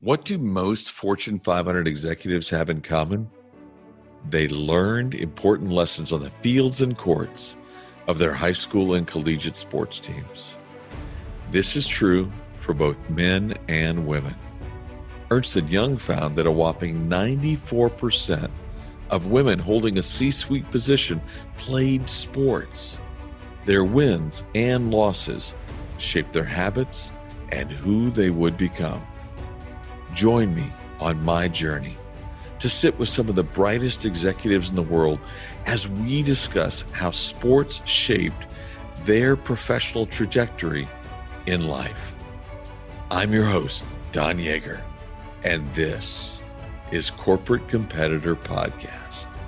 What do most Fortune 500 executives have in common? They learned important lessons on the fields and courts of their high school and collegiate sports teams. This is true for both men and women. Ernst & Young found that a whopping 94% of women holding a C-suite position played sports. Their wins and losses shaped their habits and who they would become. Join me on my journey to sit with some of the brightest executives in the world as we discuss how sports shaped their professional trajectory in life. I'm your host, Don Yeager, and this is Corporate Competitor Podcast.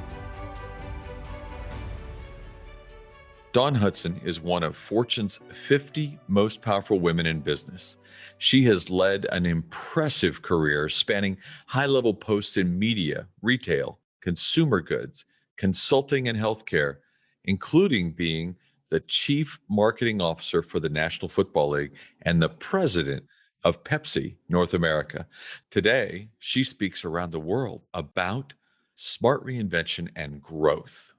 Dawn Hudson is one of Fortune's 50 most powerful women in business. She has led an impressive career spanning high-level posts in media, retail, consumer goods, consulting, and healthcare, including being the Chief Marketing Officer for the National Football League and the President of Pepsi North America. Today, she speaks around the world about smart reinvention and growth.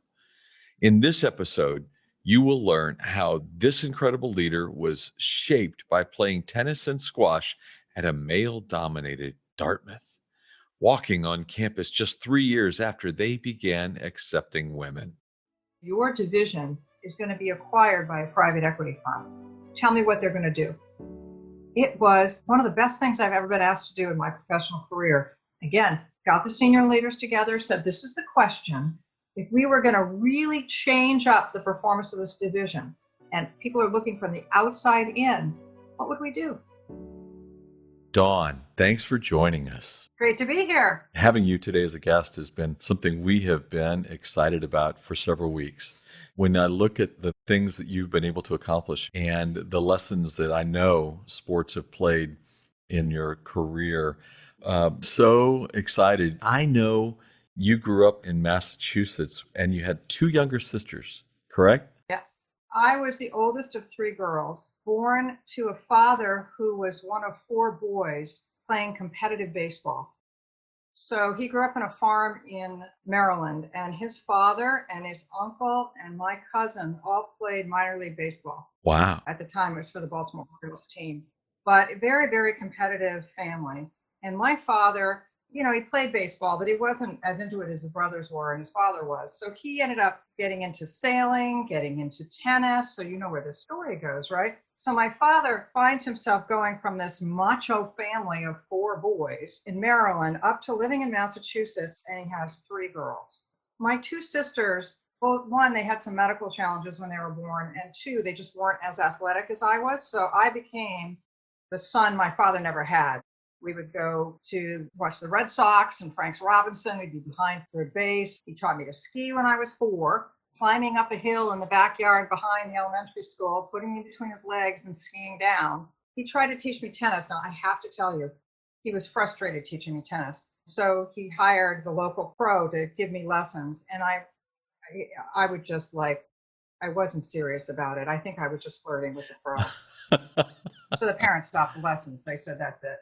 In this episode, you will learn how this incredible leader was shaped by playing tennis and squash at a male-dominated Dartmouth, walking on campus just 3 years after they began accepting women. Your division is going to be acquired by a private equity firm. Tell me what they're going to do. It was one of the best things I've ever been asked to do in my professional career. Again, got the senior leaders together, said, this is the question. If we were going to really change up the performance of this division and people are looking from the outside in, what would we do? Dawn, thanks for joining us. Great to be here. Having you today as a guest has been something we have been excited about for several weeks. When I look at the things that you've been able to accomplish and the lessons that I know sports have played in your career, so excited. I know you grew up in Massachusetts and you had two younger sisters, correct? Yes. I was the oldest of three girls, born to a father who was one of four boys playing competitive baseball. So he grew up on a farm in Maryland, and his father and his uncle and my cousin all played minor league baseball. Wow. At the time, it was for the Baltimore Orioles team. But a very, very competitive family. And my father, he played baseball, but he wasn't as into it as his brothers were and his father was. So he ended up getting into sailing, getting into tennis. So you know where this story goes, right? So my father finds himself going from this macho family of four boys in Maryland up to living in Massachusetts, and he has three girls. My two sisters, well, one, they had some medical challenges when they were born, and two, they just weren't as athletic as I was. So I became the son my father never had. We would go to watch the Red Sox and Frank Robinson. We'd be behind third base. He taught me to ski when I was 4, climbing up a hill in the backyard behind the elementary school, putting me between his legs and skiing down. He tried to teach me tennis. Now, I have to tell you, he was frustrated teaching me tennis. So he hired the local pro to give me lessons. And I would just I wasn't serious about it. I think I was just flirting with the pro. So the parents stopped the lessons. They said, that's it.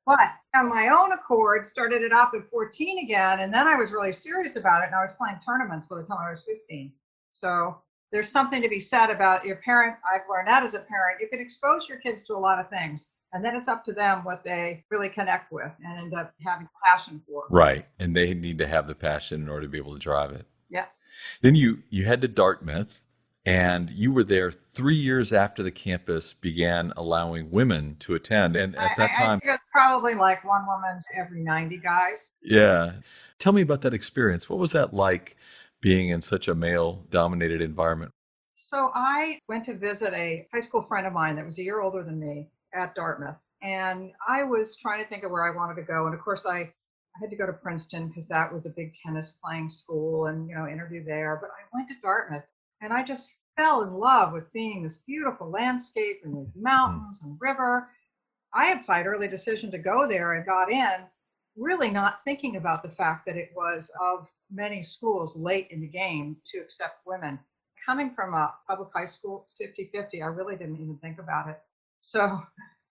But on my own accord, started it up at 14 again, and then I was really serious about it, and I was playing tournaments by the time I was 15. So there's something to be said about your parent. I've learned that as a parent. You can expose your kids to a lot of things, and then it's up to them what they really connect with and end up having passion for. Right, and they need to have the passion in order to be able to drive it. Yes. Then you head to Dartmouth, and you were there 3 years after the campus began allowing women to attend. And at that time, I think it was probably like one woman to every 90 guys. Yeah. Tell me about that experience. What was that like being in such a male-dominated environment? So I went to visit a high school friend of mine that was a year older than me at Dartmouth. And I was trying to think of where I wanted to go. And of course, I had to go to Princeton because that was a big tennis playing school and, interview there. But I went to Dartmouth. And I just fell in love with being this beautiful landscape and these mountains and river. I applied early decision to go there and got in, really not thinking about the fact that it was of many schools late in the game to accept women. Coming from a public high school, it's 50-50. I really didn't even think about it. So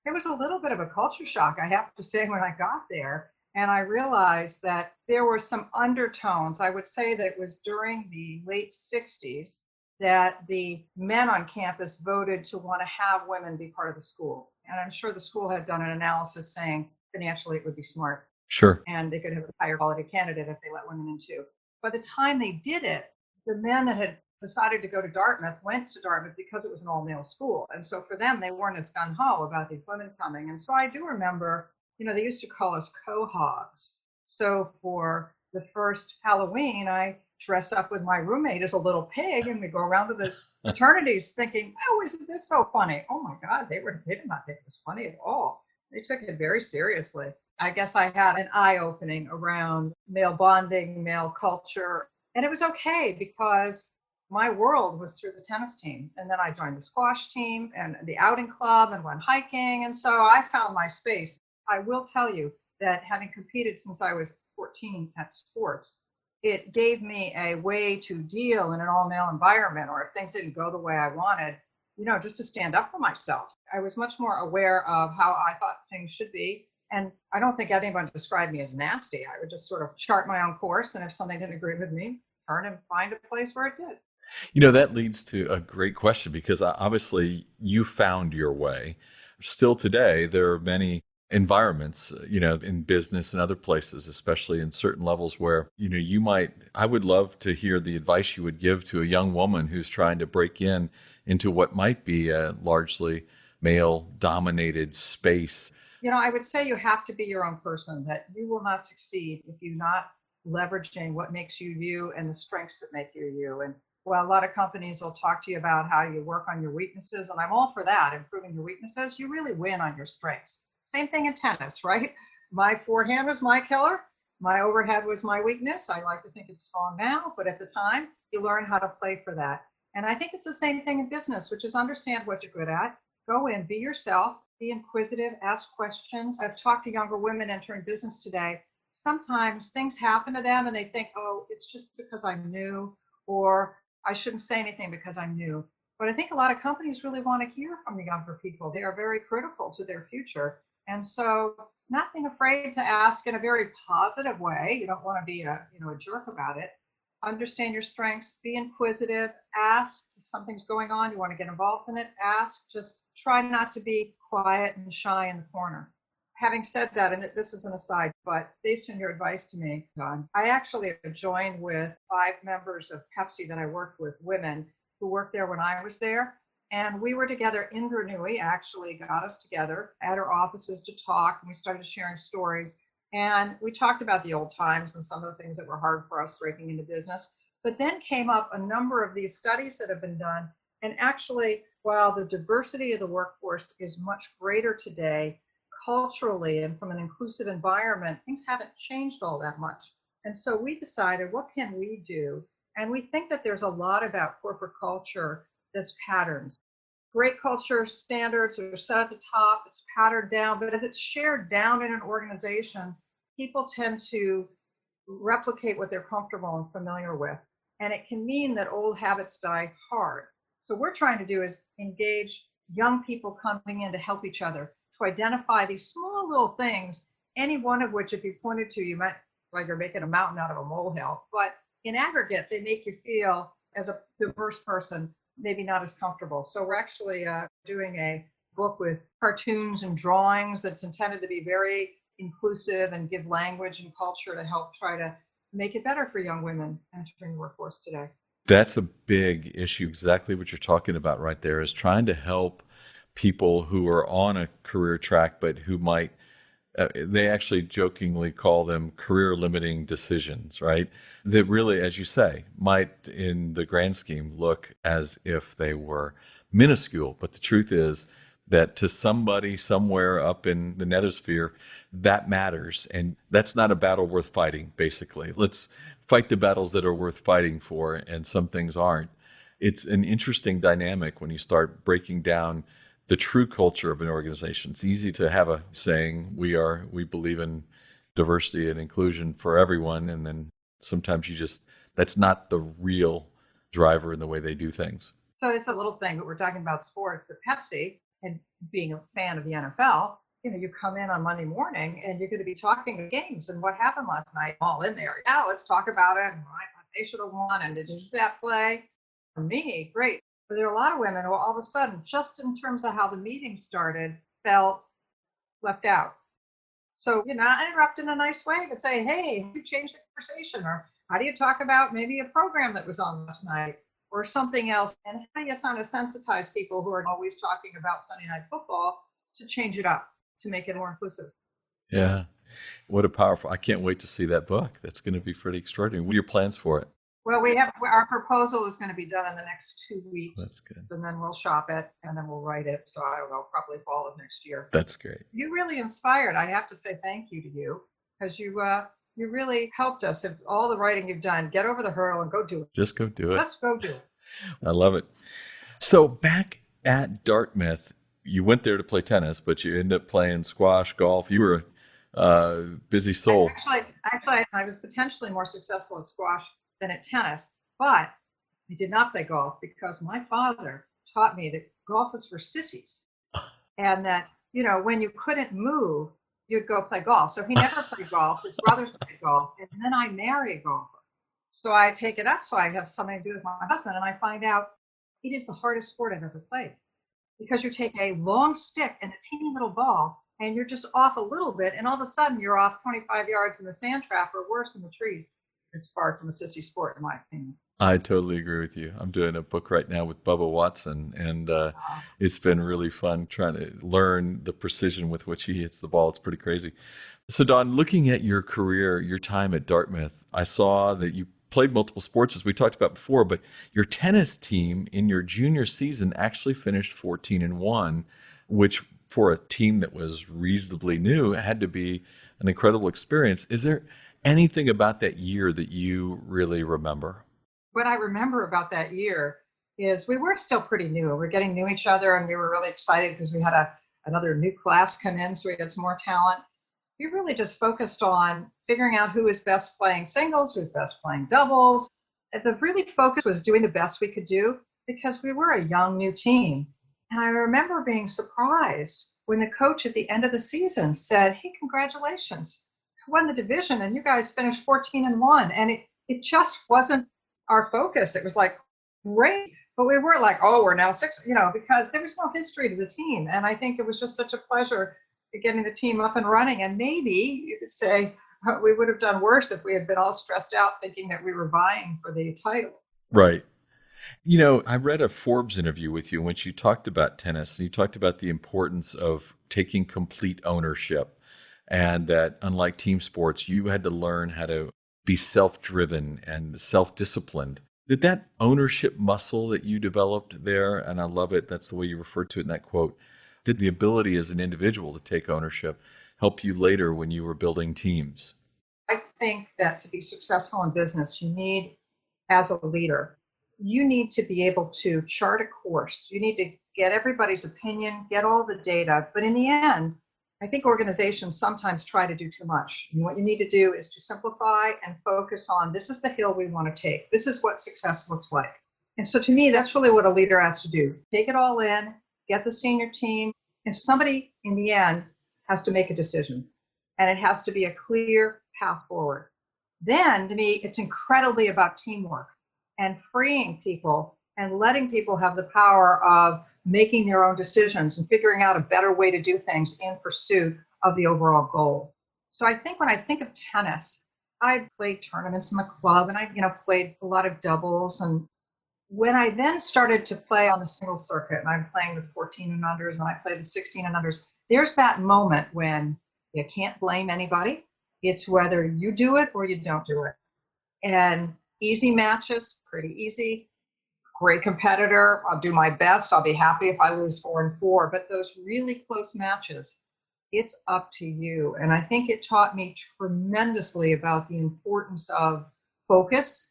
It was a little bit of a culture shock, I have to say, when I got there. And I realized that there were some undertones. I would say that it was during the late 60s that the men on campus voted to want to have women be part of the school. And I'm sure the school had done an analysis saying financially it would be smart Sure. and they could have a higher quality candidate if they let women in too. By the time they did it, the men that had decided to go to Dartmouth went to Dartmouth because it was an all male school. And so for them, they weren't as gun ho about these women coming. And so I do remember, they used to call us cohogs. So for the first Halloween, I dress up with my roommate as a little pig and we go around to the fraternities thinking, oh, isn't this so funny? Oh my God, they did not take this funny at all. They took it very seriously. I guess I had an eye opening around male bonding, male culture. And it was okay because my world was through the tennis team. And then I joined the squash team and the outing club and went hiking. And so I found my space. I will tell you that having competed since I was 14 at sports, it gave me a way to deal in an all male environment, or if things didn't go the way I wanted, just to stand up for myself. I was much more aware of how I thought things should be. And I don't think anyone described me as nasty. I would just sort of chart my own course. And if something didn't agree with me, turn and find a place where it did. That leads to a great question because obviously you found your way. Still today, there are many environments, in business and other places, especially in certain levels where, I would love to hear the advice you would give to a young woman who's trying to break into what might be a largely male dominated space. I would say you have to be your own person, that you will not succeed if you're not leveraging what makes you you and the strengths that make you you. And while a lot of companies will talk to you about how you work on your weaknesses, and I'm all for that, improving your weaknesses, you really win on your strengths. Same thing in tennis, right? My forehand was my killer. My overhead was my weakness. I like to think it's strong now, but at the time, you learn how to play for that. And I think it's the same thing in business, which is understand what you're good at, go in, be yourself, be inquisitive, ask questions. I've talked to younger women entering business today. Sometimes things happen to them and they think, oh, it's just because I'm new, or I shouldn't say anything because I'm new. But I think a lot of companies really want to hear from the younger people. They are very critical to their future. And so not being afraid to ask in a very positive way. You don't want to be a jerk about it. Understand your strengths, be inquisitive, ask if something's going on, you want to get involved in it, ask, just try not to be quiet and shy in the corner. Having said that, and this is an aside, but based on your advice to me, Don, I actually have joined with 5 members of Pepsi that I worked with, women who worked there when I was there. And we were together. Indra Nui actually got us together at her offices to talk, and we started sharing stories. And we talked about the old times and some of the things that were hard for us breaking into business. But then came up a number of these studies that have been done. And actually, while the diversity of the workforce is much greater today, culturally and from an inclusive environment, things haven't changed all that much. And so we decided, what can we do? And we think that there's a lot about corporate culture that's patterned. Great culture standards are set at the top, it's patterned down, but as it's shared down in an organization, people tend to replicate what they're comfortable and familiar with. And it can mean that old habits die hard. So what we're trying to do is engage young people coming in to help each other, to identify these small little things, any one of which, if you pointed to, you might like you're making a mountain out of a molehill. But in aggregate, they make you feel, as a diverse person, maybe not as comfortable. So we're actually doing a book with cartoons and drawings that's intended to be very inclusive and give language and culture to help try to make it better for young women entering the workforce today. That's a big issue. Exactly what you're talking about right there is trying to help people who are on a career track, but who might, they actually jokingly call them career limiting decisions, right? That really, as you say, might in the grand scheme look as if they were minuscule. But the truth is that to somebody somewhere up in the nethersphere, that matters. And that's not a battle worth fighting, basically. Let's fight the battles that are worth fighting for, and some things aren't. It's an interesting dynamic when you start breaking down the true culture of an organization. It's easy to have a saying, we believe in diversity and inclusion for everyone, and then sometimes that's not the real driver in the way they do things. So it's a little thing, but we're talking about sports at Pepsi. And being a fan of the NFL, you come in on Monday morning and you're going to be talking of games and what happened last night, all in there. Yeah, let's talk about it. And I thought they should have won. And did you see that play? For me, great. But there are a lot of women who all of a sudden, just in terms of how the meeting started, felt left out. So, I interrupt in a nice way, but say, hey, you changed the conversation, or how do you talk about maybe a program that was on last night or something else? And how do you kind of sensitize people who are always talking about Sunday night football to change it up, to make it more inclusive? Yeah. What a powerful, I can't wait to see that book. That's going to be pretty extraordinary. What are your plans for it? Well, our proposal is going to be done in the next 2 weeks. That's good. And then we'll shop it and then we'll write it. So I don't know, probably fall of next year. That's great. You really inspired. I have to say thank you to you, because you really helped us. If all the writing you've done, get over the hurdle and go do it. Just go do it. Just go do it. I love it. So back at Dartmouth, you went there to play tennis, but you ended up playing squash, golf. You were a busy soul. Actually, I was potentially more successful at squash than at tennis, but I did not play golf because my father taught me that golf was for sissies, and that when you couldn't move, you'd go play golf. So he never played golf. His brothers played golf, and then I marry a golfer. So I take it up. So I have something to do with my husband, and I find out it is the hardest sport I've ever played, because you take a long stick and a teeny little ball, and you're just off a little bit, and all of a sudden you're off 25 yards in the sand trap, or worse, in the trees. It's far from a sissy sport, in my opinion. I totally agree with you. I'm doing a book right now with Bubba Watson, and it's been really fun trying to learn the precision with which he hits the ball. It's pretty crazy. So, Dawn, looking at your career, your time at Dartmouth, I saw that you played multiple sports, as we talked about before, but your tennis team in your junior season actually finished 14-1, which for a team that was reasonably new had to be an incredible experience. Is there anything about that year that you really remember? What I remember about that year is we were still pretty new. We're getting to know each other, and we were really excited because we had another new class come in, so we had some more talent. We really just focused on figuring out who was best playing singles, who was best playing doubles. The really focus was doing the best we could do, because we were a young new team. And I remember being surprised when the coach at the end of the season said, hey, congratulations, you won the division and you guys finished 14-1. And it just wasn't our focus. It was like, great. But we weren't like, oh, we're now 6, because there was no history to the team. And I think it was just such a pleasure getting the team up and running. And maybe you could say we would have done worse if we had been all stressed out thinking that we were vying for the title. Right. I read a Forbes interview with you in which you talked about tennis, and you talked about the importance of taking complete ownership, and that unlike team sports, you had to learn how to be self-driven and self-disciplined. Did that ownership muscle that you developed there, and I love it, that's the way you referred to it in that quote, did the ability as an individual to take ownership help you later when you were building teams? I think that to be successful in business, you need, as a leader, you need to be able to chart a course. You need to get everybody's opinion, get all the data. But in the end, I think organizations sometimes try to do too much. And what you need to do is to simplify and focus on, this is the hill we want to take. This is what success looks like. And so to me, that's really what a leader has to do. Take it all in, get the senior team, and somebody in the end has to make a decision. And it has to be a clear path forward. Then, to me, it's incredibly about teamwork and freeing people and letting people have the power of making their own decisions and figuring out a better way to do things in pursuit of the overall goal. So I think when I think of tennis, I played tournaments in the club, and I played a lot of doubles. And when I then started to play on the singles circuit, and I'm playing the 14 and unders, and I play the 16 and unders, there's that moment when you can't blame anybody. It's whether you do it or you don't do it. And easy matches, pretty easy. Great competitor. I'll do my best. I'll be happy if I lose 4-4. But those really close matches, it's up to you. And I think it taught me tremendously about the importance of focus,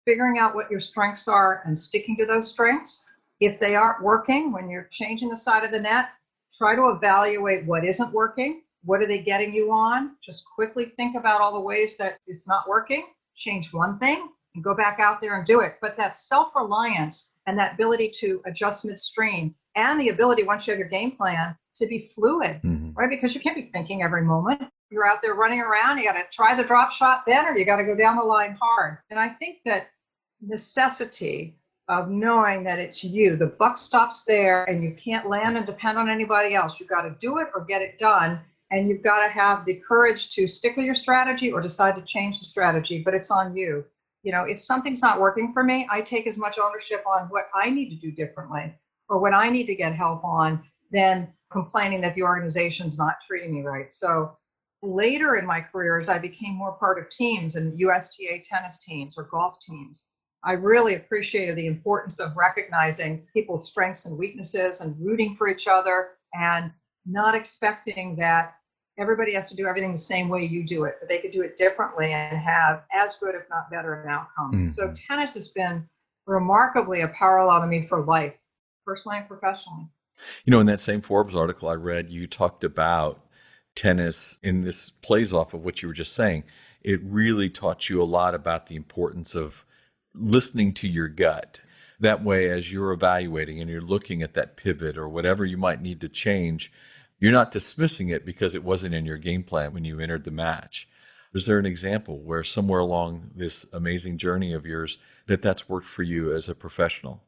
figuring out what your strengths are and sticking to those strengths. If they aren't working, when you're changing the side of the net, try to evaluate what isn't working. What are they getting you on? Just quickly think about all the ways that it's not working. Change one thing and go back out there and do it. But that self-reliance and that ability to adjust midstream, and the ability, once you have your game plan, to be fluid, right? Because you can't be thinking every moment. You're out there running around, you got to try the drop shot then, or you got to go down the line hard. And I think that necessity of knowing that it's you, the buck stops there, and you can't land and depend on anybody else. You've got to do it or get it done. And you've got to have the courage to stick with your strategy or decide to change the strategy, but it's on you. You know, if something's not working for me, I take as much ownership on what I need to do differently or what I need to get help on than complaining that the organization's not treating me right. So later in my career, as I became more part of teams and USTA tennis teams or golf teams, I really appreciated the importance of recognizing people's strengths and weaknesses and rooting for each other and not expecting that everybody has to do everything the same way you do it, but they could do it differently and have as good, if not better, an outcome. So tennis has been remarkably a parallel to me for life, personally and professionally. You know, in that same Forbes article I read, you talked about tennis, and this plays off of what you were just saying. It really taught you a lot about the importance of listening to your gut. That way, as you're evaluating and you're looking at that pivot or whatever you might need to change, you're not dismissing it because it wasn't in your game plan when you entered the match. Is there an example where somewhere along this amazing journey of yours that's worked for you as a professional?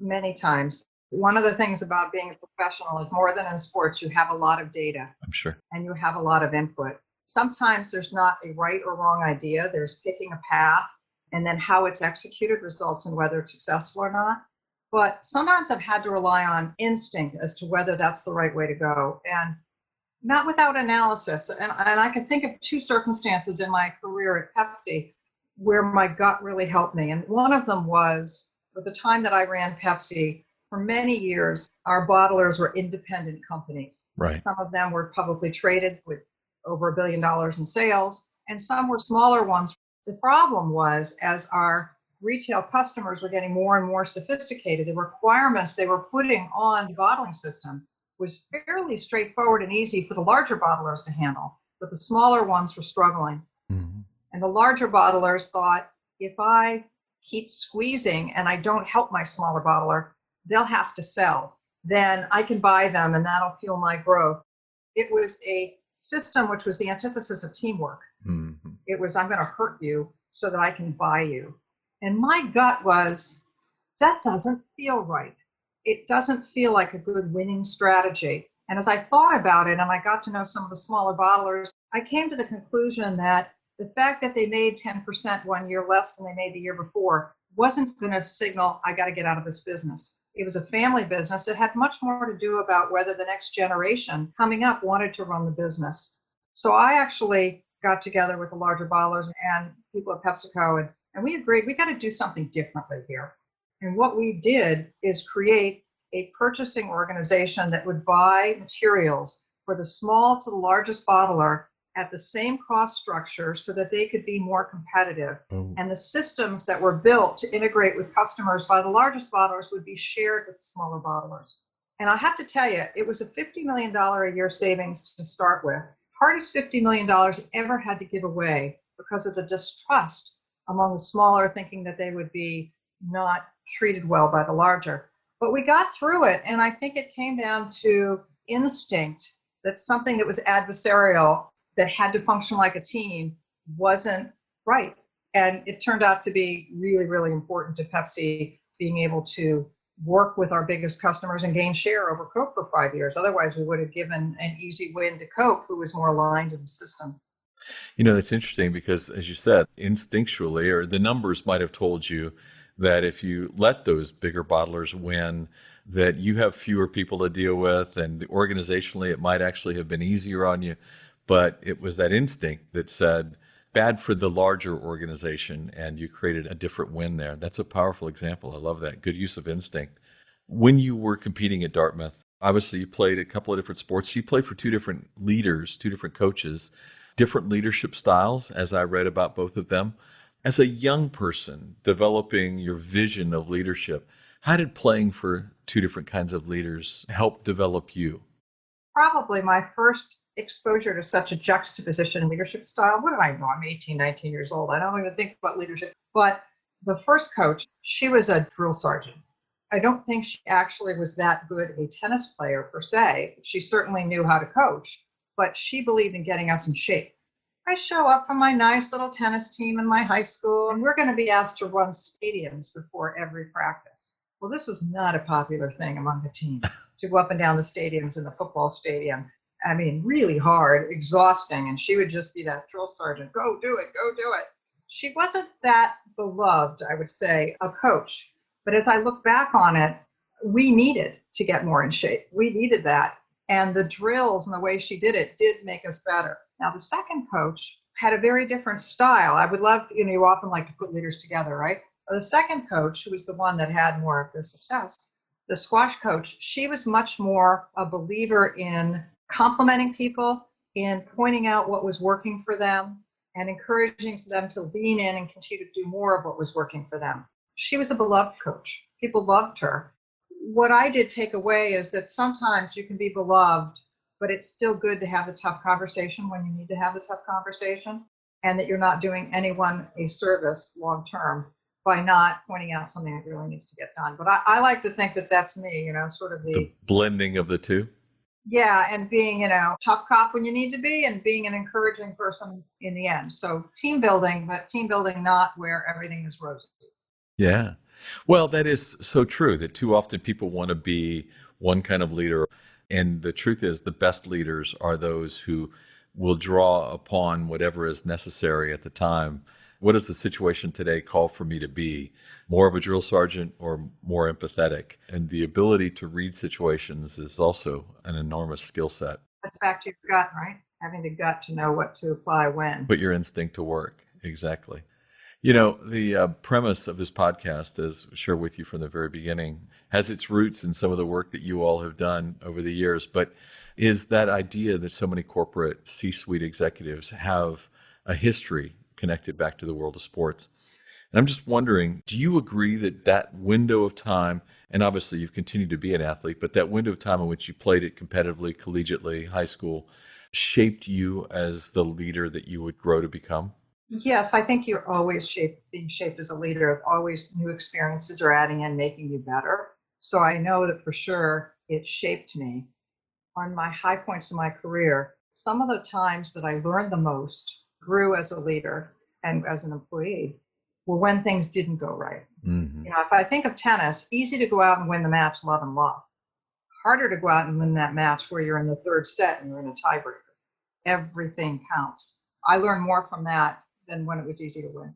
Many times. One of the things about being a professional is more than in sports, you have a lot of data. I'm sure. And you have a lot of input. Sometimes there's not a right or wrong idea. There's picking a path, and then how it's executed results in whether it's successful or not. But sometimes I've had to rely on instinct as to whether that's the right way to go, and not without analysis. And I can think of two circumstances in my career at Pepsi where my gut really helped me. And one of them was at the time that I ran Pepsi, for many years, our bottlers were independent companies. Right. Some of them were publicly traded with over $1 billion in sales, and some were smaller ones. The problem was, as our retail customers were getting more and more sophisticated, the requirements they were putting on the bottling system was fairly straightforward and easy for the larger bottlers to handle, but the smaller ones were struggling. And the larger bottlers thought, if I keep squeezing and I don't help my smaller bottler, they'll have to sell. Then I can buy them and that'll fuel my growth. It was a system which was the antithesis of teamwork. It was, I'm going to hurt you so that I can buy you. And my gut was, that doesn't feel right. It doesn't feel like a good winning strategy. And as I thought about it and I got to know some of the smaller bottlers, I came to the conclusion that the fact that they made 10% 1 year less than they made the year before wasn't going to signal, I got to get out of this business. It was a family business. It had much more to do about whether the next generation coming up wanted to run the business. So I actually got together with the larger bottlers and people at PepsiCo, and we agreed we got to do something differently here. And what we did is create a purchasing organization that would buy materials for the small to the largest bottler at the same cost structure so that they could be more competitive. And the systems that were built to integrate with customers by the largest bottlers would be shared with the smaller bottlers. And I have to tell you, it was a $50 million a year savings to start with. Hardest $50 million ever had to give away because of the distrust among the smaller, thinking that they would be not treated well by the larger. But we got through it, and I think it came down to instinct that something that was adversarial, that had to function like a team, wasn't right. And it turned out to be really, really important to Pepsi being able to work with our biggest customers and gain share over Coke for 5 years. Otherwise, we would have given an easy win to Coke, who was more aligned to the system. You know, it's interesting because, as you said, instinctually, or the numbers might have told you that if you let those bigger bottlers win, that you have fewer people to deal with, and organizationally, it might actually have been easier on you. But it was that instinct that said, bad for the larger organization, and you created a different win there. That's a powerful example. I love that. Good use of instinct. When you were competing at Dartmouth, obviously you played a couple of different sports. You played for two different leaders, two different coaches, different leadership styles, as I read about both of them. As a young person developing your vision of leadership, how did playing for two different kinds of leaders help develop you? Probably my first exposure to such a juxtaposition in leadership style. What did I know? I'm 18, 19 years old. I don't even think about leadership. But the first coach, she was a drill sergeant. I don't think she actually was that good a tennis player per se. She certainly knew how to coach, but she believed in getting us in shape. I show up from my nice little tennis team in my high school, and we're going to be asked to run stadiums before every practice. Well, this was not a popular thing among the team to go up and down the stadiums in the football stadium. I mean, really hard, exhausting, and she would just be that drill sergeant. Go do it, go do it. She wasn't that beloved, I would say, a coach. But as I look back on it, we needed to get more in shape. We needed that. And the drills and the way she did it did make us better. Now, the second coach had a very different style. I would love, you often like to put leaders together, right? The second coach, who was the one that had more of the success, the squash coach, she was much more a believer in complimenting people, in pointing out what was working for them, and encouraging them to lean in and continue to do more of what was working for them. She was a beloved coach. People loved her. What I did take away is that sometimes you can be beloved, but it's still good to have the tough conversation when you need to have the tough conversation, and that you're not doing anyone a service long term by not pointing out something that really needs to get done. But I like to think that that's me, sort of The blending of the two. yeah, and being, tough cop when you need to be, and being an encouraging person in the end. So team building, but team building not where everything is rosy. Yeah. Well, that is so true that too often people want to be one kind of leader. And the truth is, the best leaders are those who will draw upon whatever is necessary at the time. What does the situation today call for me to be? More of a drill sergeant or more empathetic? And the ability to read situations is also an enormous skill set. That's back to your gut, right? Having the gut to know what to apply when. Put your instinct to work. Exactly. The premise of this podcast, as shared with you from the very beginning, has its roots in some of the work that you all have done over the years, but is that idea that so many corporate C-suite executives have a history connected back to the world of sports. And I'm just wondering, do you agree that that window of time, and obviously you've continued to be an athlete, but that window of time in which you played it competitively, collegiately, high school, shaped you as the leader that you would grow to become? Yes, I think you're always being shaped as a leader. Always new experiences are adding in, making you better. So I know that for sure it shaped me. On my high points in my career, some of the times that I learned the most, grew as a leader and as an employee, were when things didn't go right. Mm-hmm. If I think of tennis, easy to go out and win the match, love and love. Harder to go out and win that match where you're in the third set and you're in a tiebreaker. Everything counts. I learned more from that than when it was easy to win.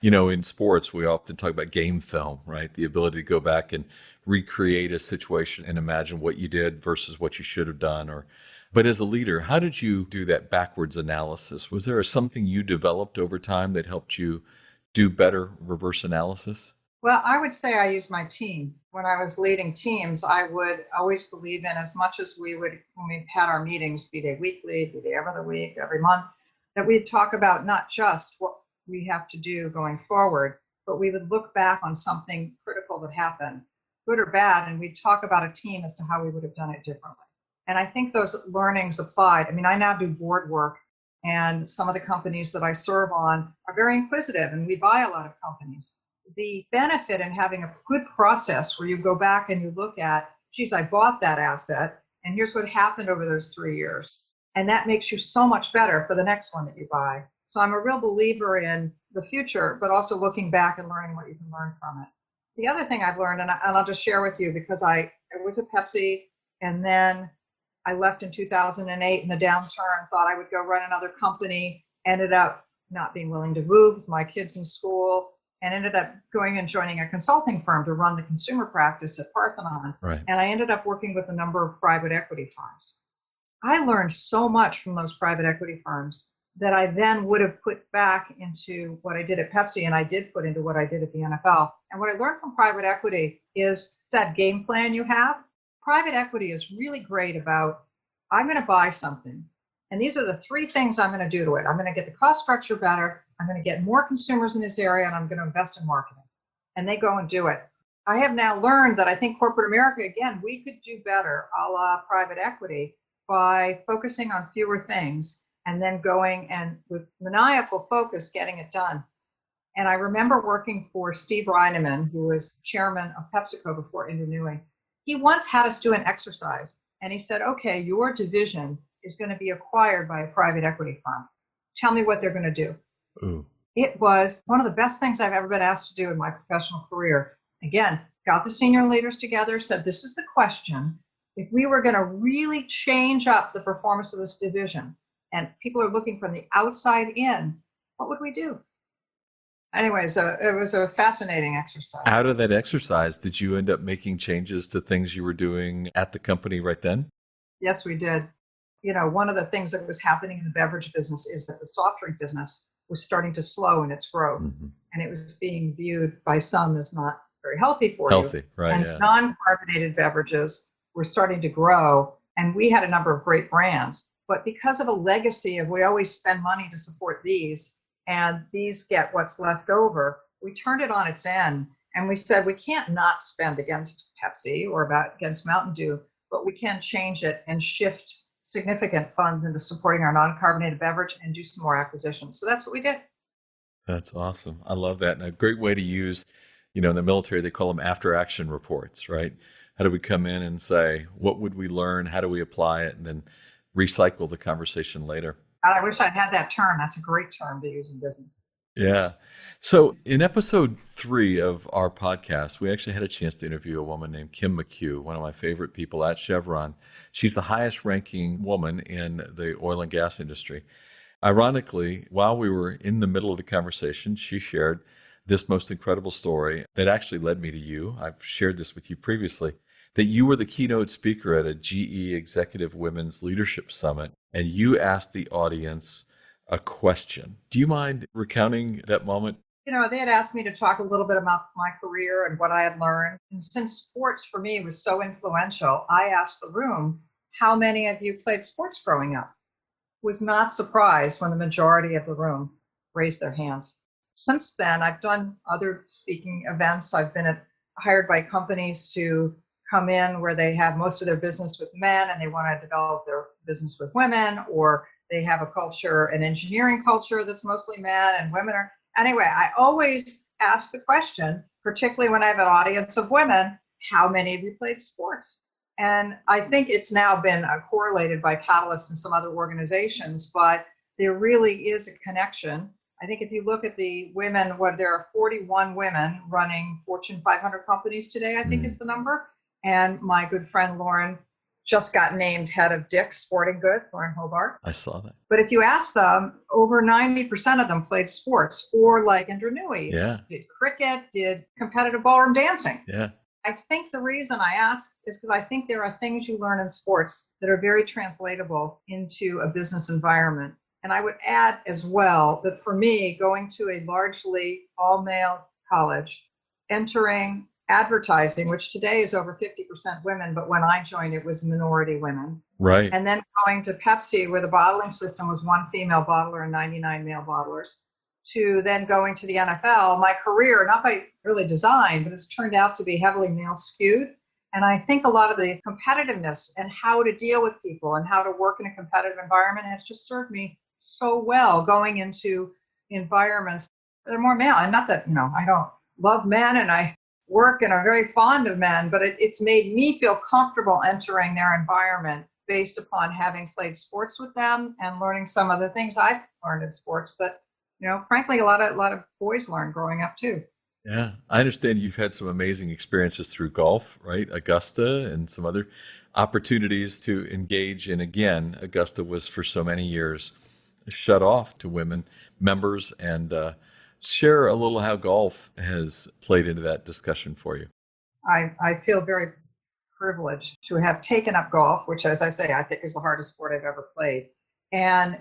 In sports, we often talk about game film, right? The ability to go back and recreate a situation and imagine what you did versus what you should have done. But as a leader, how did you do that backwards analysis? Was there something you developed over time that helped you do better reverse analysis? Well, I would say I used my team. When I was leading teams, I would always believe in, as much as we would, when we had our meetings, be they weekly, be they every other week, every month, that we'd talk about not just what we have to do going forward, but we would look back on something critical that happened, good or bad, and we'd talk about a team as to how we would have done it differently. And I think those learnings applied. I mean, I now do board work, and some of the companies that I serve on are very inquisitive, and we buy a lot of companies. The benefit in having a good process where you go back and you look at, geez, I bought that asset, and here's what happened over those 3 years. And that makes you so much better for the next one that you buy. So I'm a real believer in the future, but also looking back and learning what you can learn from it. The other thing I've learned, and I'll just share with you, because I was at Pepsi, and then I left in 2008 in the downturn, thought I would go run another company, ended up not being willing to move with my kids in school, and ended up going and joining a consulting firm to run the consumer practice at Parthenon. Right. And I ended up working with a number of private equity firms. I learned so much from those private equity firms that I then would have put back into what I did at Pepsi, and I did put into what I did at the NFL. And what I learned from private equity is that game plan you have. Private equity is really great about, I'm going to buy something, and these are the 3 things I'm going to do to it. I'm going to get the cost structure better, I'm going to get more consumers in this area, and I'm going to invest in marketing. And they go and do it. I have now learned that I think corporate America, again, we could do better a la private equity by focusing on fewer things and then going and with maniacal focus getting it done. And I remember working for Steve Reineman, who was chairman of PepsiCo before Ingenuity. He once had us do an exercise, and he said, okay, your division is going to be acquired by a private equity firm. Tell me what they're going to do. Ooh. It was one of the best things I've ever been asked to do in my professional career. Again, got the senior leaders together, said, this is the question. If we were going to really change up the performance of this division, and people are looking from the outside in, what would we do? Anyways, it was a fascinating exercise. Out of that exercise, did you end up making changes to things you were doing at the company right then? Yes, we did. You know, one of the things that was happening in the beverage business is that the soft drink business was starting to slow in its growth, and it was being viewed by some as not very healthy for you. Healthy, right? And yeah. non-carbonated beverages were starting to grow, and we had a number of great brands. But because of a legacy of we always spend money to support these, and these get what's left over, we turned it on its end, and we said we can't not spend against Pepsi or against Mountain Dew, but we can change it and shift significant funds into supporting our non-carbonated beverage and do some more acquisitions. So that's what we did. That's awesome. I love that. And a great way to use, in the military, they call them after action reports, right? How do we come in and say, what would we learn? How do we apply it? And then recycle the conversation later. I wish I'd had that term. That's a great term to use in business. Yeah. So in episode 3 of our podcast, we actually had a chance to interview a woman named Kim McHugh, one of my favorite people at Chevron. She's the highest ranking woman in the oil and gas industry. Ironically, while we were in the middle of the conversation, she shared this most incredible story that actually led me to you. I've shared this with you previously, that you were the keynote speaker at a GE Executive Women's Leadership Summit, and you asked the audience a question. Do you mind recounting that moment? They had asked me to talk a little bit about my career and what I had learned. And since sports for me was so influential, I asked the room, how many of you played sports growing up? Was not surprised when the majority of the room raised their hands. Since then, I've done other speaking events. I've been hired by companies to come in where they have most of their business with men and they want to develop their business with women, or they have a culture, an engineering culture that's mostly men and women are. Anyway, I always ask the question, particularly when I have an audience of women, how many of you played sports? And I think it's now been correlated by Catalyst and some other organizations, but there really is a connection. I think if you look at the women, there are 41 women running Fortune 500 companies today, I think is the number. And my good friend Lauren just got named head of Dick's Sporting Goods, Lauren Hobart. I saw that. But if you ask them, over 90% of them played sports, or like Ingenuity, did cricket, did competitive ballroom dancing. Yeah. I think the reason I ask is because I think there are things you learn in sports that are very translatable into a business environment. And I would add as well that for me, going to a largely all-male college, entering advertising, which today is over 50% women, but when I joined, it was minority women. Right. And then going to Pepsi, where the bottling system was 1 female bottler and 99 male bottlers, to then going to the NFL, my career, not by really design, but it's turned out to be heavily male skewed. And I think a lot of the competitiveness and how to deal with people and how to work in a competitive environment has just served me so well going into environments that are more male. And not that, I don't love men and I work and are very fond of men, but it's made me feel comfortable entering their environment based upon having played sports with them and learning some of the things I've learned in sports that, frankly, a lot of boys learn growing up too. Yeah. I understand you've had some amazing experiences through golf, right? Augusta and some other opportunities to engage in. Again, Augusta was for so many years shut off to women members, and share a little how golf has played into that discussion for you. I feel very privileged to have taken up golf, which, as I say, I think is the hardest sport I've ever played, and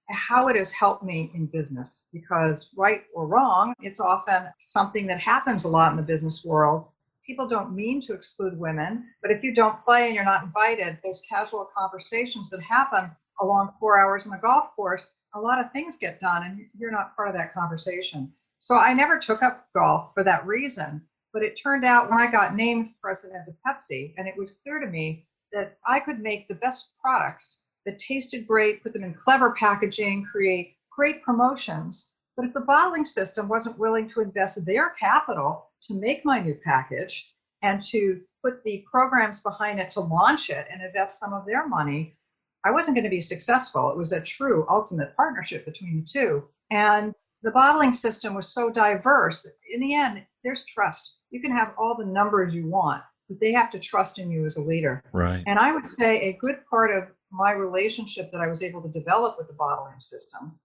how it has helped me in business. Because right or wrong, it's often something that happens a lot in the business world. People don't mean to exclude women, but if you don't play and you're not invited, those casual conversations that happen along 4 hours in the golf course, a lot of things get done and you're not part of that conversation. So I never took up golf for that reason. But it turned out when I got named president of Pepsi, and it was clear to me that I could make the best products that tasted great, put them in clever packaging, create great promotions, But if the bottling system wasn't willing to invest their capital to make my new package and to put the programs behind it to launch it and invest some of their money, I wasn't going to be successful. It was a true ultimate partnership between the two. And the bottling system was so diverse. In the end, there's trust. You can have all the numbers you want, but they have to trust in you as a leader. Right. And I would say a good part of my relationship that I was able to develop with the bottling system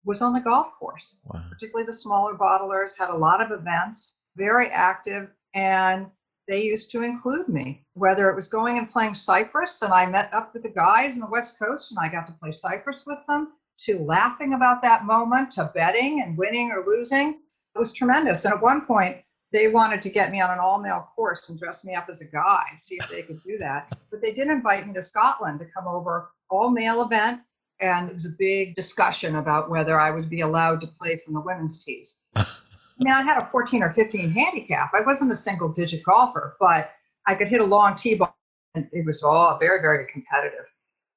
was on the golf course. Wow. Particularly the smaller bottlers had a lot of events, very active, and they used to include me, whether it was going and playing Cyprus, and I met up with the guys on the West Coast and I got to play Cyprus with them, to laughing about that moment, to betting and winning or losing. It was tremendous. And at one point, they wanted to get me on an all-male course and dress me up as a guy, see if they could do that. But they did invite me to Scotland to come over, all-male event, and it was a big discussion about whether I would be allowed to play from the women's tees. I mean, I had a 14 or 15 handicap. I wasn't a single-digit golfer, but I could hit a long tee ball, and it was all very, very competitive.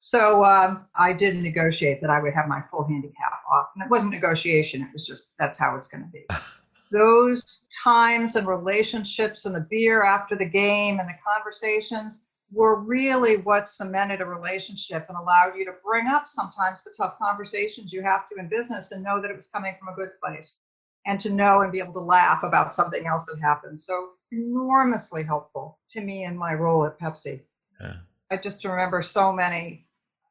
So I did negotiate that I would have my full handicap off. And it wasn't negotiation. It was just, that's how it's going to be. Those times and relationships and the beer after the game and the conversations were really what cemented a relationship and allowed you to bring up sometimes the tough conversations you have to in business and know that it was coming from a good place, and to know and be able to laugh about something else that happened. So enormously helpful to me in my role at Pepsi. Yeah. I just remember so many.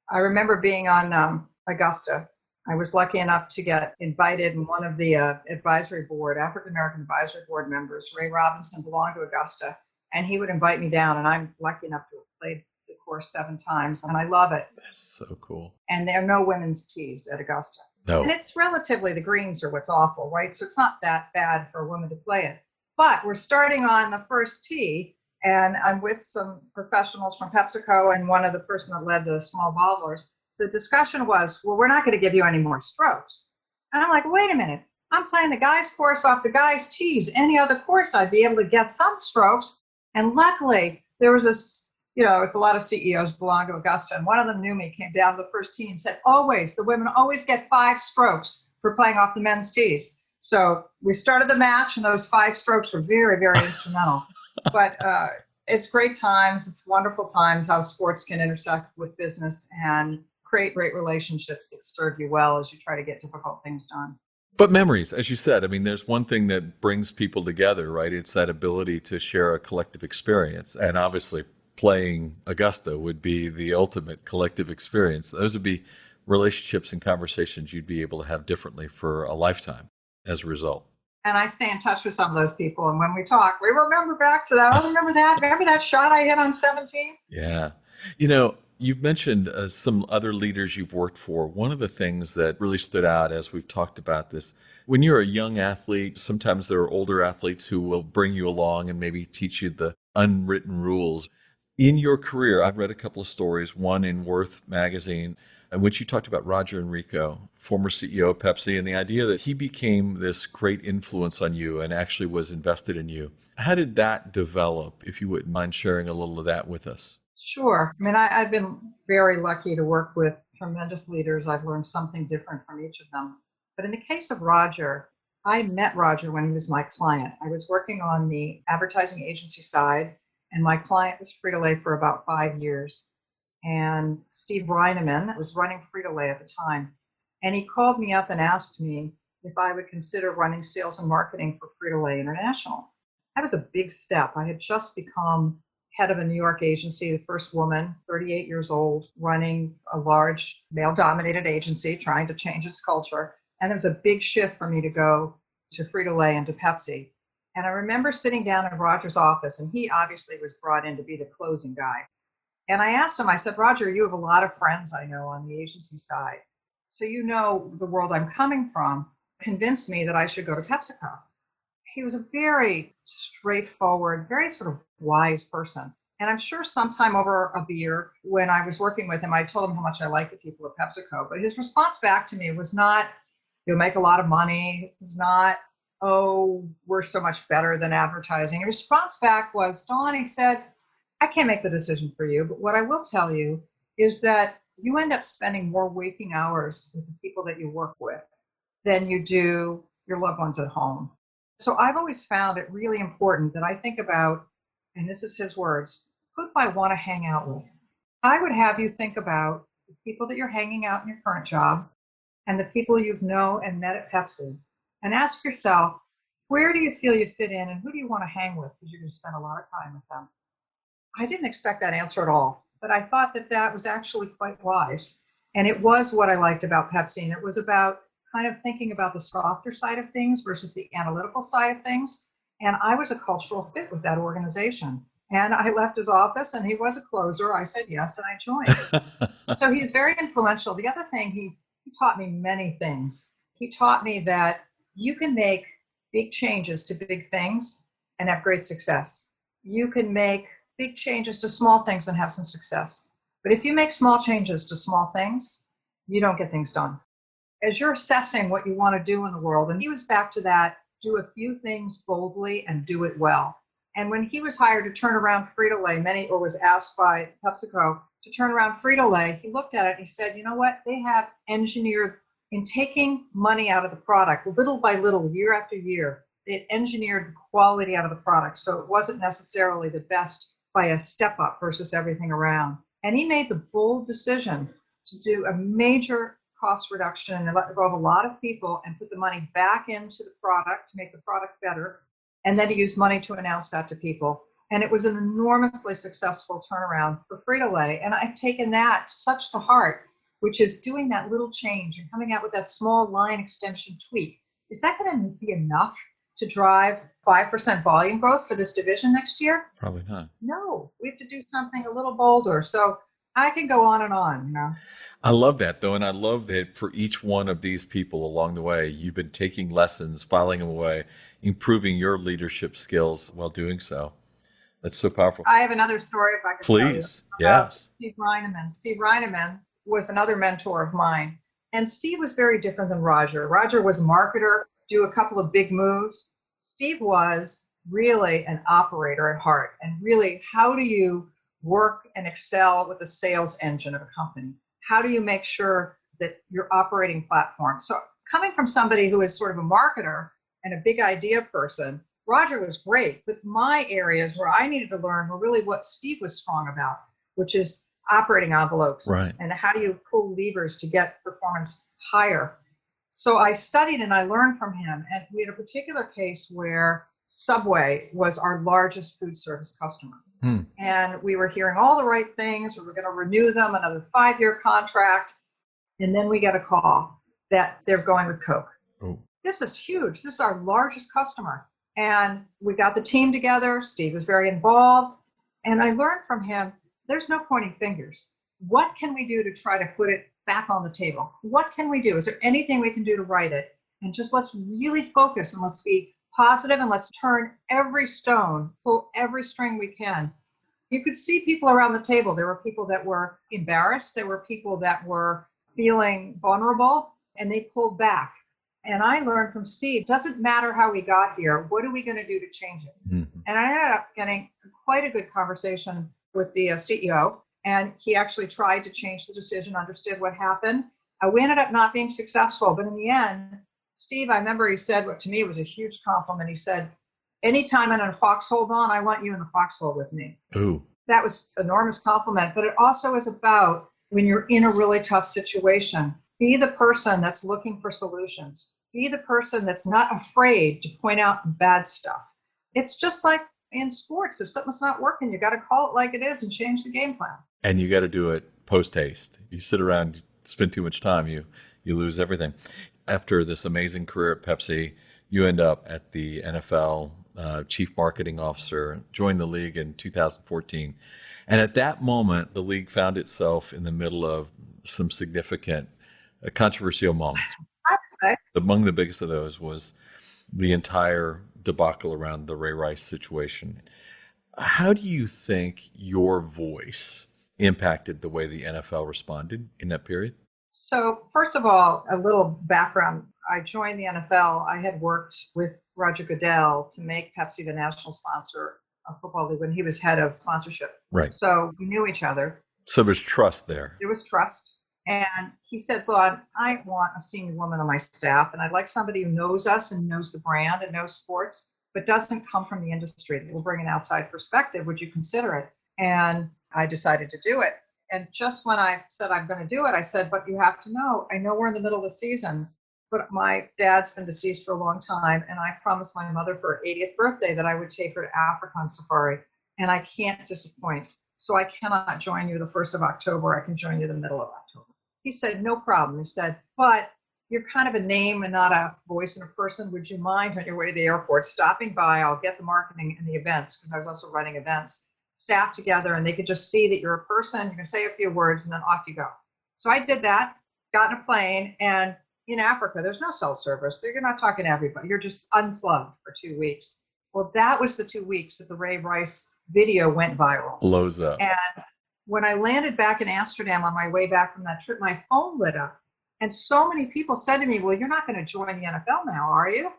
I remember being on Augusta. I was lucky enough to get invited, and one of the advisory board, African American advisory board members, Ray Robinson, belonged to Augusta, and he would invite me down, and I'm lucky enough to have played the course 7 times, and I love it. That's so cool. And there are no women's tees at Augusta. No. And it's relatively, the greens are what's awful, right? So it's not that bad for a woman to play it. But we're starting on the first tee, and I'm with some professionals from PepsiCo and one of the person that led the small bottlers. The discussion was, well, we're not going to give you any more strokes. And I'm like, wait a minute. I'm playing the guys' course off the guys' tees. Any other course, I'd be able to get some strokes. And luckily, there was this, it's a lot of CEOs belong to Augusta. And one of them knew me, came down to the first tee and said, the women always get 5 strokes for playing off the men's tees. So we started the match, and those 5 strokes were very, very instrumental. But it's great times. It's wonderful times how sports can intersect with business and create great relationships that serve you well as you try to get difficult things done. But memories, as you said, I mean, there's one thing that brings people together, right? It's that ability to share a collective experience. And obviously, playing Augusta would be the ultimate collective experience. Those would be relationships and conversations you'd be able to have differently for a lifetime as a result. And I stay in touch with some of those people. And when we talk, we remember back to that. I remember that. Remember that shot I hit on 17? Yeah. You've mentioned some other leaders you've worked for. One of the things that really stood out as we've talked about this, when you're a young athlete, sometimes there are older athletes who will bring you along and maybe teach you the unwritten rules. In your career, I've read a couple of stories, one in Worth magazine, in which you talked about Roger Enrico, former CEO of Pepsi, and the idea that he became this great influence on you and actually was invested in you. How did that develop, if you wouldn't mind sharing a little of that with us? Sure. I mean, I've been very lucky to work with tremendous leaders. I've learned something different from each of them. But in the case of Roger, I met Roger when he was my client. I was working on the advertising agency side, and my client was Frito-Lay for about 5 years. And Steve Reineman was running Frito-Lay at the time. And he called me up and asked me if I would consider running sales and marketing for Frito-Lay International. That was a big step. I had just become head of a New York agency, the first woman, 38 years old, running a large male-dominated agency, trying to change its culture. And there was a big shift for me to go to Frito-Lay and to Pepsi. And I remember sitting down in Roger's office, and he obviously was brought in to be the closing guy. And I asked him, I said, Roger, you have a lot of friends I know on the agency side. So you know the world I'm coming from convinced me that I should go to PepsiCo. He was a very straightforward, very sort of wise person. And I'm sure sometime over a beer, when I was working with him, I told him how much I liked the people at PepsiCo. But his response back to me was not, you'll make a lot of money. It was not, oh, we're so much better than advertising. His response back was, Dawn, he said, I can't make the decision for you. But what I will tell you is that you end up spending more waking hours with the people that you work with than you do your loved ones at home. So I've always found it really important that I think about, and this is his words, who do I want to hang out with? I would have you think about the people that you're hanging out in your current job and the people you've known and met at Pepsi, and ask yourself, where do you feel you fit in and who do you want to hang with because you're going to spend a lot of time with them? I didn't expect that answer at all, but I thought that that was actually quite wise. And it was what I liked about Pepsi. And it was about kind of thinking about the softer side of things versus the analytical side of things. And I was a cultural fit with that organization. And I left his office and he was a closer. I said yes and I joined. So he's very influential. The other thing, he taught me many things. He taught me that you can make big changes to big things and have great success. You can make big changes to small things and have some success. But if you make small changes to small things, you don't get things done. As you're assessing what you want to do in the world, and he was back to that, do a few things boldly and do it well. And when he was hired to turn around Frito-Lay, or was asked by PepsiCo to turn around Frito-Lay, he looked at it and he said, you know what, they have engineered, in taking money out of the product, little by little, year after year, they engineered the quality out of the product. So it wasn't necessarily the best by a step up versus everything around. And he made the bold decision to do a major cost reduction and let go of a lot of people and put the money back into the product to make the product better. And then he used money to announce that to people. And it was an enormously successful turnaround for Frito-Lay. And I've taken that such to heart, which is doing that little change and coming out with that small line extension tweak. Is that going to be enough to drive 5% volume growth for this division next year? Probably not. No, we have to do something a little bolder. So I can go on and on, you know. I love that, though. And I love that for each one of these people along the way, you've been taking lessons, filing them away, improving your leadership skills while doing so. That's so powerful. I have another story if I could tell you. Please. Yes. Steve Reineman. Steve Reineman was another mentor of mine. And Steve was very different than Roger. Roger was a marketer, do a couple of big moves. Steve was really an operator at heart. And really, how do you work and excel with the sales engine of a company? How do you make sure that your operating platform? So coming from somebody who is sort of a marketer and a big idea person, Roger was great, but my areas where I needed to learn were really what Steve was strong about, which is operating envelopes. Right. And how do you pull levers to get performance higher? So I studied and I learned from him. And we had a particular case where Subway was our largest food service customer. And we were hearing all the right things. We were going to renew them, another 5-year contract. And then we get a call that they're going with Coke. Oh. This is huge. This is our largest customer. And we got the team together. Steve was very involved. And I learned from him, there's no pointing fingers. What can we do to try to put it back on the table? What can we do? Is there anything we can do to right it? And just let's really focus and let's be positive and let's turn every stone, pull every string we can. You could see people around the table. There were people that were embarrassed. There were people that were feeling vulnerable, and they pulled back. And I learned from Steve, doesn't matter how we got here, what are we going to do to change it? Mm-hmm. And I ended up getting quite a good conversation with the CEO, and he actually tried to change the decision, understood what happened. We ended up not being successful, but in the end, Steve, I remember he said what to me was a huge compliment. He said, anytime I'm in a foxhole, Dawn, I want you in the foxhole with me. Ooh. That was an enormous compliment, but it also is about when you're in a really tough situation, be the person that's looking for solutions. Be the person that's not afraid to point out the bad stuff. It's just like in sports. If something's not working, you got to call it like it is and change the game plan. And you got to do it post-haste. You sit around, spend too much time, you lose everything. After this amazing career at Pepsi, you end up at the NFL, chief marketing officer, joined the league in 2014. And at that moment, the league found itself in the middle of some significant controversial moments. I would say. Among the biggest of those was the entire debacle around the Ray Rice situation. How do you think your voice impacted the way the NFL responded in that period? So first of all, a little background. I joined the NFL. I had worked with Roger Goodell to make Pepsi the national sponsor of football league when he was head of sponsorship. Right. So we knew each other. So there's trust there. There was trust. And he said, Dawn, I want a senior woman on my staff, and I'd like somebody who knows us and knows the brand and knows sports, but doesn't come from the industry, that will bring an outside perspective. Would you consider it? And I decided to do it. And just when I said I'm going to do it, I said, but you have to know, I know we're in the middle of the season, but my dad's been deceased for a long time, and I promised my mother for her 80th birthday that I would take her to Africa on safari, and I can't disappoint. So I cannot join you the 1st of October. I can join you the middle of October. He said, no problem. He said, but you're kind of a name and not a voice and a person. Would you mind on your way to the airport stopping by? I'll get the marketing and the events, because I was also running events, staff together, and they could just see that you're a person. You can say a few words and then off you go. So I did that, got in a plane, and in Africa, there's no cell service. So you're not talking to everybody. You're just unplugged for 2 weeks. Well, that was the 2 weeks that the Ray Rice video went viral. Blows up. And when I landed back in Amsterdam on my way back from that trip, my phone lit up. And so many people said to me, well, you're not going to join the NFL now, are you?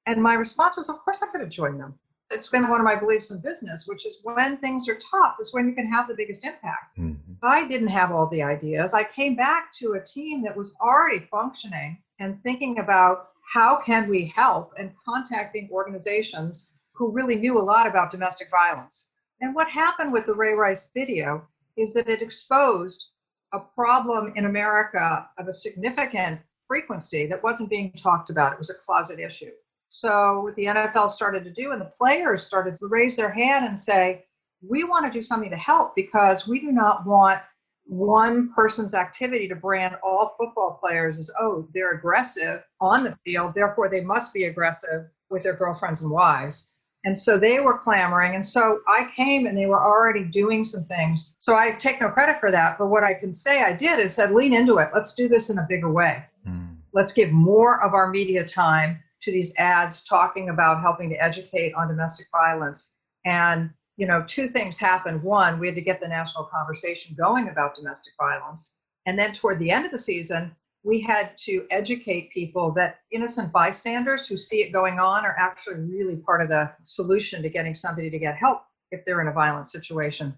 And my response was, of course I'm going to join them. It's been one of my beliefs in business, which is when things are tough is when you can have the biggest impact. Mm-hmm. I didn't have all the ideas. I came back to a team that was already functioning and thinking about how can we help, and contacting organizations who really knew a lot about domestic violence. And what happened with the Ray Rice video is that it exposed a problem in America of a significant frequency that wasn't being talked about. It was a closet issue. So what the NFL started to do, and the players started to raise their hand and say, we want to do something to help, because we do not want one person's activity to brand all football players as, oh, they're aggressive on the field, therefore they must be aggressive with their girlfriends and wives. And so they were clamoring. And so I came, and they were already doing some things. So I take no credit for that. But what I can say I did is said, lean into it. Let's do this in a bigger way. Let's give more of our media time to these ads talking about helping to educate on domestic violence. And, you know, 2 things happened. One, we had to get the national conversation going about domestic violence. And then toward the end of the season, we had to educate people that innocent bystanders who see it going on are actually really part of the solution to getting somebody to get help if they're in a violent situation.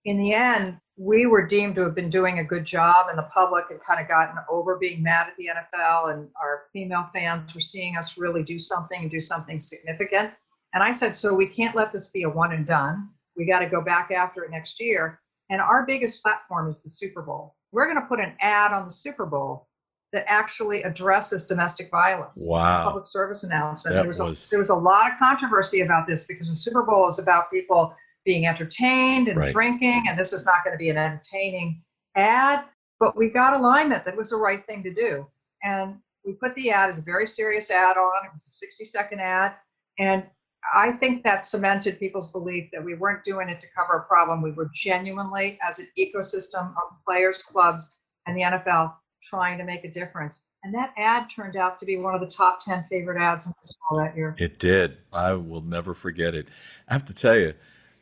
In the end, we were deemed to have been doing a good job, and the public had kind of gotten over being mad at the NFL, and our female fans were seeing us really do something and do something significant. And I said, so we can't let this be a one and done. We got to go back after it next year. And our biggest platform is the Super Bowl. We're going to put an ad on the Super Bowl that actually addresses domestic violence. Wow. Public service announcement. There was a lot of controversy about this, because the Super Bowl is about people being entertained and drinking, and this is not going to be an entertaining ad. But we got alignment that was the right thing to do. And we put the ad as a very serious ad on. It was a 60-second ad. And I think that cemented people's belief that we weren't doing it to cover a problem. We were genuinely, as an ecosystem of players, clubs, and the NFL, trying to make a difference. And that ad turned out to be one of the top 10 favorite ads in the Super Bowl that year. It did. I will never forget it. I have to tell you,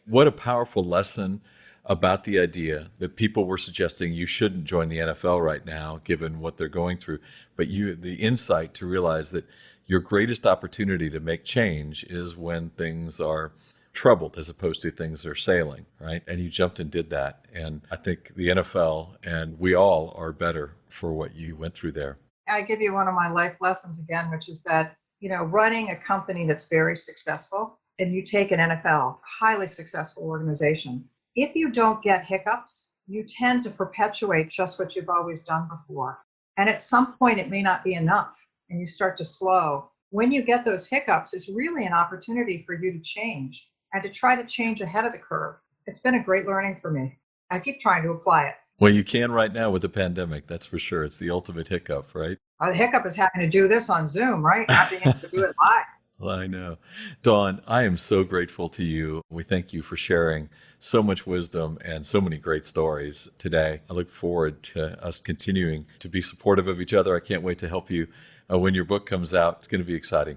what a powerful lesson about the idea that people were suggesting you shouldn't join the NFL right now, given what they're going through. But the insight to realize that your greatest opportunity to make change is when things are troubled as opposed to things are sailing, right? And you jumped and did that. And I think the NFL and we all are better for what you went through there. I give you one of my life lessons again, which is that, you know, running a company that's very successful, and you take an NFL, highly successful organization, if you don't get hiccups, you tend to perpetuate just what you've always done before. And at some point, it may not be enough, and you start to slow. When you get those hiccups, it's really an opportunity for you to change and to try to change ahead of the curve. It's been a great learning for me. I keep trying to apply it. Well, you can right now with the pandemic, that's for sure. It's the ultimate hiccup, right? The hiccup is having to do this on Zoom, right? Not being able to do it live. Well, I know. Dawn, I am so grateful to you. We thank you for sharing so much wisdom and so many great stories today. I look forward to us continuing to be supportive of each other. I can't wait to help you when your book comes out. It's going to be exciting.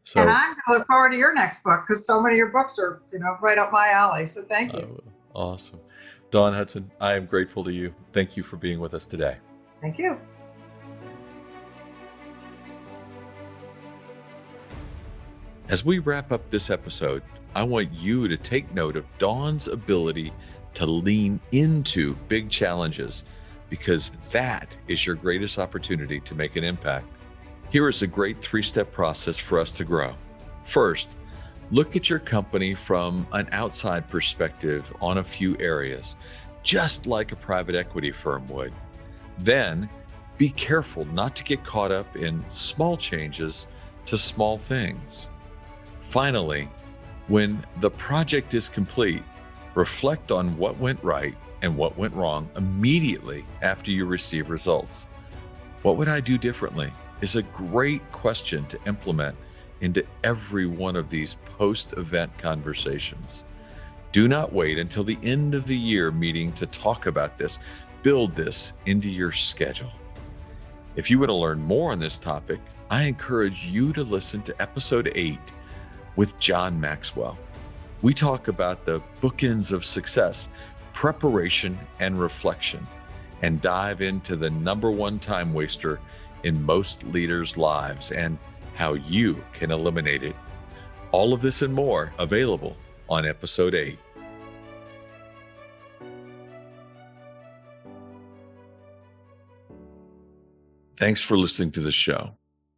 So, and I'm going to look forward to your next book, because so many of your books are, right up my alley. So thank you. Awesome. Dawn Hudson, I am grateful to you. Thank you for being with us today. Thank you. As we wrap up this episode, I want you to take note of Dawn's ability to lean into big challenges because that is your greatest opportunity to make an impact. Here is a great 3-step process for us to grow. First, look at your company from an outside perspective on a few areas, just like a private equity firm would. Then, be careful not to get caught up in small changes to small things. Finally, when the project is complete, reflect on what went right and what went wrong immediately after you receive results. What would I do differently is a great question to implement into every one of these post-event conversations. Do not wait until the end of the year meeting to talk about this. Build this into your schedule. If you want to learn more on this topic, I encourage you to listen to episode 8 with John Maxwell. We talk about the bookends of success, preparation and reflection, and dive into the number one time waster in most leaders' lives and how you can eliminate it. All of this and more available on episode 8. Thanks for listening to the show.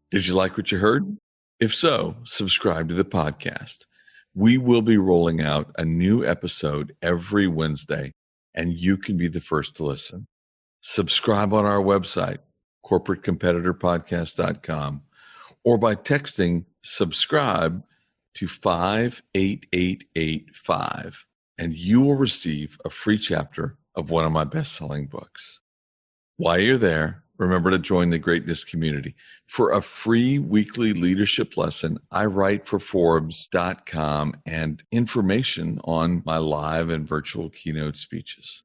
Did you like what you heard? If so, subscribe to the podcast. We will be rolling out a new episode every Wednesday, and you can be the first to listen. Subscribe on our website, corporatecompetitorpodcast.com, or by texting subscribe to 58885, and you will receive a free chapter of one of my best-selling books. While you're there, remember to join the Greatness Community. For a free weekly leadership lesson, I write for Forbes.com and information on my live and virtual keynote speeches.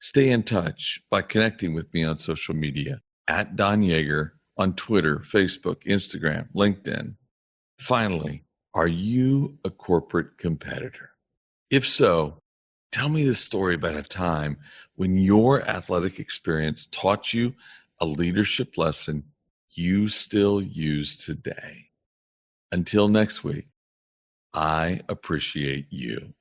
Stay in touch by connecting with me on social media at Don Yeager on Twitter, Facebook, Instagram, LinkedIn. Finally, are you a corporate competitor? If so, tell me the story about a time when your athletic experience taught you a leadership lesson you still use today. Until next week, I appreciate you.